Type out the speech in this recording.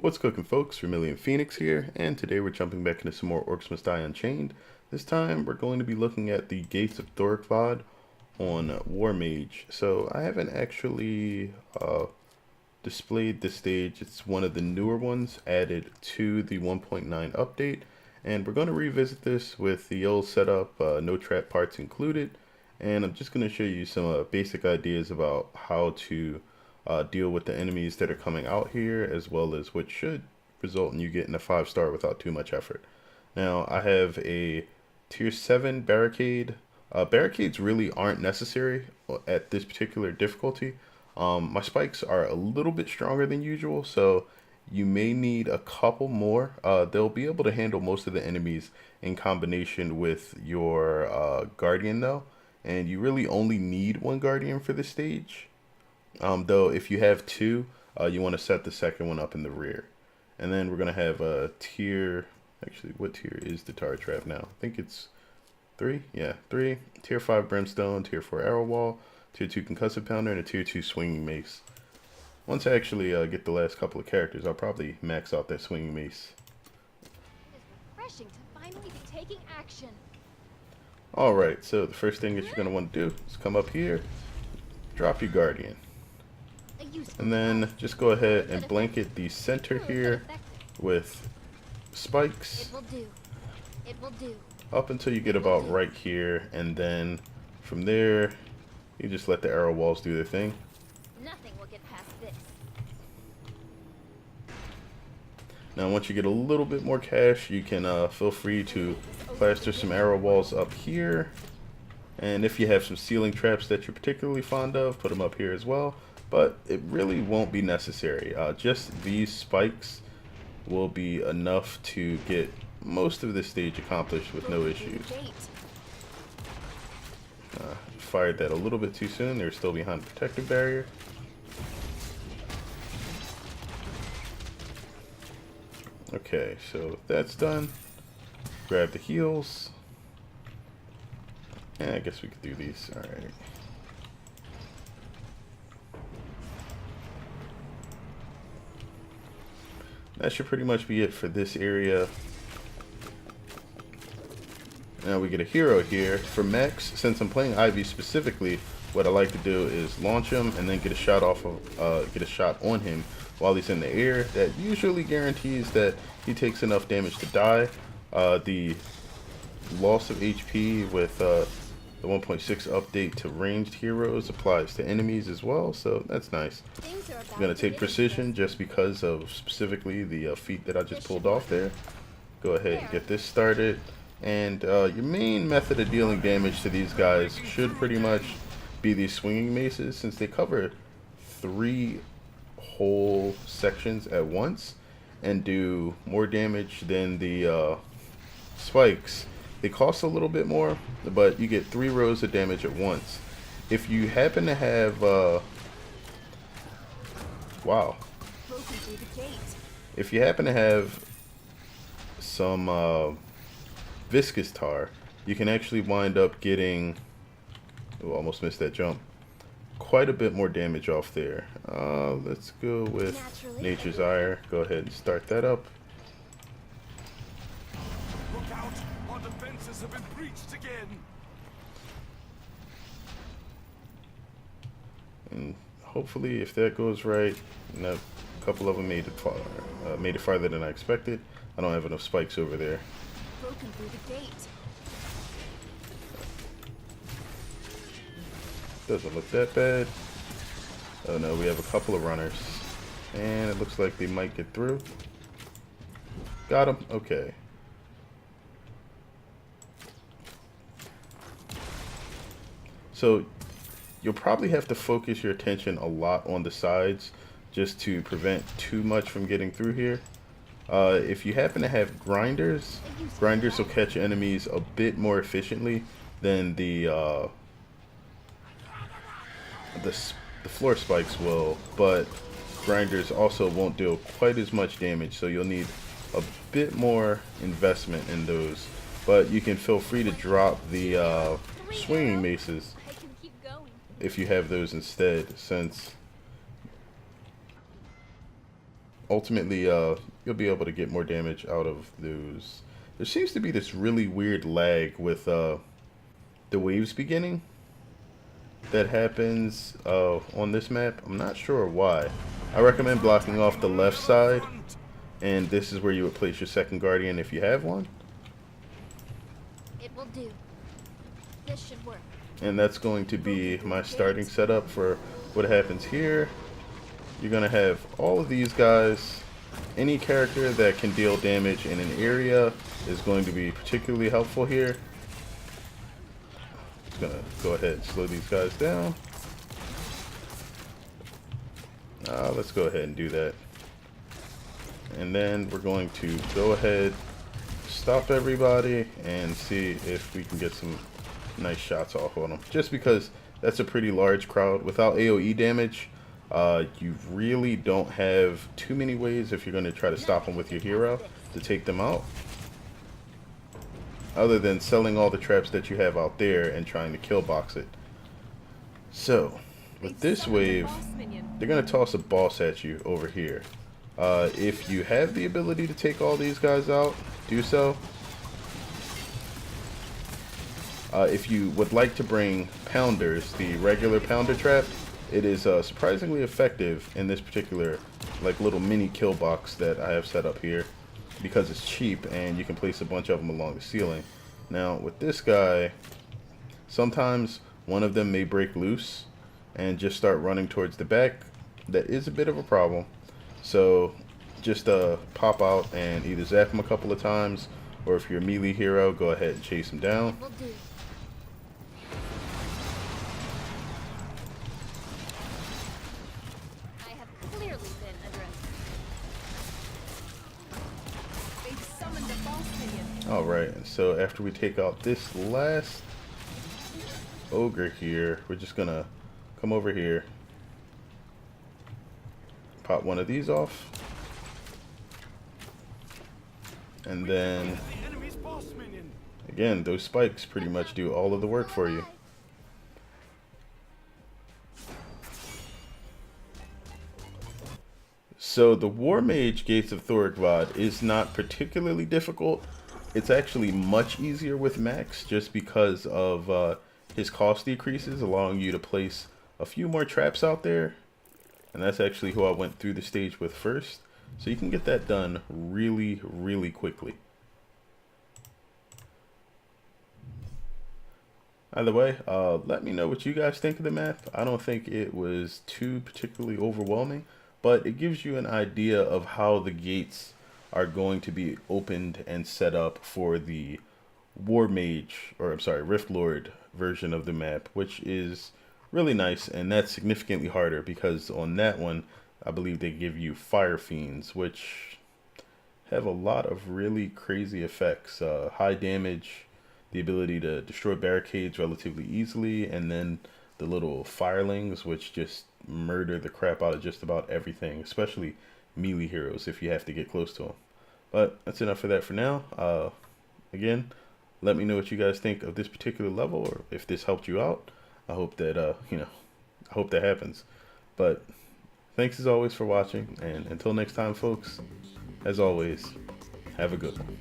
What's cooking, folks? Vermillion Phoenix here, and today we're jumping back into some more Orcs Must Die Unchained. This time we're going to be looking at the Gates of Thuricvod on War Mage. So I haven't actually displayed this stage. It's one of the newer ones added to the 1.9 update, and we're going to revisit this with the old setup, no trap parts included, and I'm just going to show you some basic ideas about how to deal with the enemies that are coming out here, as well as what should result in you getting a 5-star without too much effort. Now, I have a tier 7 barricade. Barricades really aren't necessary at this particular difficulty. My spikes are a little bit stronger than usual, so you may need a couple more. They'll be able to handle most of the enemies in combination with your guardian though, and you really only need one guardian for this stage. Though if you have two, you want to set the second one up in the rear. And then we're going to have a tier, actually what tier is the tar trap now? I think it's 3, yeah, 3. Tier 5 brimstone, tier 4 arrow wall, tier 2 concussive pounder, and a tier 2 swinging mace. Once I actually get the last couple of characters, I'll probably max out that swinging mace. It is refreshing to finally be taking action. Alright, so the first thing that you're going to want to do is come up here, drop your guardian. And then just go ahead and blanket the center here with spikes up until you get about right here, and then from there you just let the arrow walls do their thing. Nothing will get past this. Now once you get a little bit more cash, you can feel free to plaster some arrow walls up here, and if you have some ceiling traps that you're particularly fond of, put them up here as well. But it really won't be necessary. Just these spikes will be enough to get most of this stage accomplished with no issues. Fired that a little bit too soon. They're still behind the protective barrier. Okay, so that's done. Grab the heals. Yeah, I guess we could do these. Alright. That should pretty much be it for this area. Now we get a hero here. For mechs, since I'm playing Ivy specifically, what I like to do is launch him and then get a shot off of, get a shot on him while he's in the air. That usually guarantees that he takes enough damage to die. The loss of HP with the 1.6 update to ranged heroes applies to enemies as well, so that's nice. I'm going to take precision just because of specifically the feat that I just pulled off there. Go ahead and get this started. And your main method of dealing damage to these guys should pretty much be these swinging maces, since they cover 3 whole sections at once and do more damage than the spikes. They cost a little bit more, but you get 3 rows of damage at once. If you happen to have, wow. If you happen to have some viscous tar, you can actually wind up getting, oh, almost missed that jump, quite a bit more damage off there. Let's go with Nature's Ire. Go ahead and start that up. Have been breached again. And hopefully, if that goes right, and a couple of them made it farther than I expected. I don't have enough spikes over there. Broken through the gate. Doesn't look that bad. Oh no, we have a couple of runners, and it looks like they might get through. Got him. Okay. So you'll probably have to focus your attention a lot on the sides just to prevent too much from getting through here. If you happen to have grinders, grinders will catch enemies a bit more efficiently than the floor spikes will, but grinders also won't deal quite as much damage, so you'll need a bit more investment in those. But you can feel free to drop the swinging maces if you have those instead, since ultimately, you'll be able to get more damage out of those. There seems to be this really weird lag with the waves beginning that happens on this map. I'm not sure why. I recommend blocking off the left side, and this is where you would place your second guardian if you have one. It will do. This should work. And that's going to be my starting setup for what happens here. You're going to have all of these guys. Any character that can deal damage in an area is going to be particularly helpful here. Just going to go ahead and slow these guys down. Let's go ahead and do that. And then we're going to go ahead, stop everybody, and see if we can get some nice shots off on them. Just because that's a pretty large crowd. Without AoE damage, you really don't have too many ways if you're going to try to stop them with your hero to take them out. Other than selling all the traps that you have out there and trying to kill box it. So, with this wave, they're going to toss a boss at you over here. If you have the ability to take all these guys out, do so. If you would like to bring pounders, the regular pounder trap, it is surprisingly effective in this particular like little mini kill box that I have set up here, because it's cheap and you can place a bunch of them along the ceiling. Now with this guy, sometimes one of them may break loose and just start running towards the back. That is a bit of a problem. So just pop out and either zap him a couple of times, or if you're a melee hero, go ahead and chase him down. I have clearly been addressed. They've summoned a boss minion. Alright, so after we take out this last ogre here, we're just gonna come over here, pop one of these off, and then again, those spikes pretty much do all of the work for you. So the War Mage Gates of Thuricvod is not particularly difficult. It's actually much easier with Max, just because of his cost decreases, allowing you to place a few more traps out there. And that's actually who I went through the stage with first. So you can get that done really, really quickly. Either way, let me know what you guys think of the map. I don't think it was too particularly overwhelming, but it gives you an idea of how the gates are going to be opened and set up for the War Mage, or I'm sorry, Rift Lord version of the map, which is really nice, and that's significantly harder because on that one, I believe they give you Fire Fiends, which have a lot of really crazy effects. High damage, the ability to destroy barricades relatively easily, and then the little firelings, which just murder the crap out of just about everything, especially melee heroes if you have to get close to them. But that's enough for that for now. Again, let me know what you guys think of this particular level, or if this helped you out. I hope that I hope that happens. But thanks as always for watching, and until next time, folks, as always, have a good one.